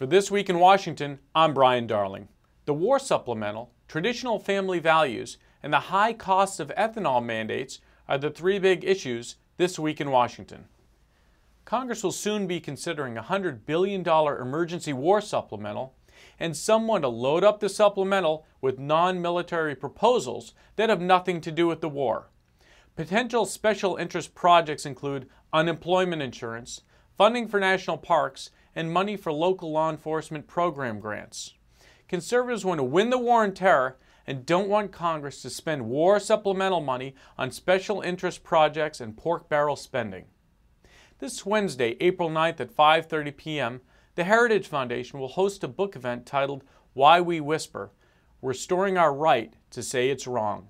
For This Week in Washington, I'm Brian Darling. The war supplemental, traditional family values, and the high costs of ethanol mandates are the three big issues this week in Washington. Congress will soon be considering a $100 billion emergency war supplemental and someone to load up the supplemental with non-military proposals that have nothing to do with the war. Potential special interest projects include unemployment insurance, funding for national parks, and money for local law enforcement program grants. Conservatives want to win the war on terror and don't want Congress to spend war supplemental money on special interest projects and pork barrel spending. This Wednesday, April 9th at 5:30 p.m., the Heritage Foundation will host a book event titled Why We Whisper, Restoring Our Right to Say It's Wrong.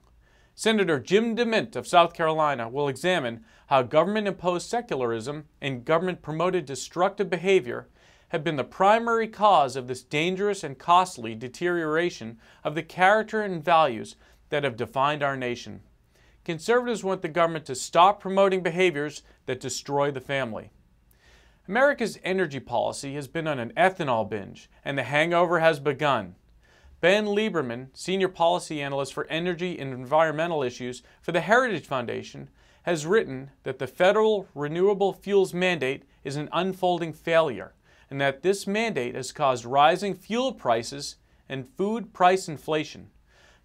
Senator Jim DeMint of South Carolina will examine how government-imposed secularism and government-promoted destructive behavior have been the primary cause of this dangerous and costly deterioration of the character and values that have defined our nation. Conservatives want the government to stop promoting behaviors that destroy the family. America's energy policy has been on an ethanol binge, and the hangover has begun. Ben Lieberman, Senior Policy Analyst for Energy and Environmental Issues for the Heritage Foundation, has written that the federal renewable fuels mandate is an unfolding failure, and that this mandate has caused rising fuel prices and food price inflation.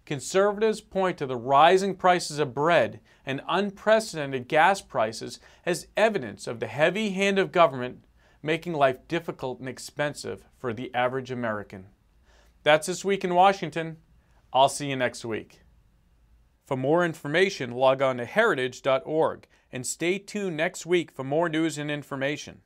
Conservatives point to the rising prices of bread and unprecedented gas prices as evidence of the heavy hand of government making life difficult and expensive for the average American. That's This Week in Washington. I'll see you next week. For more information, log on to heritage.org and stay tuned next week for more news and information.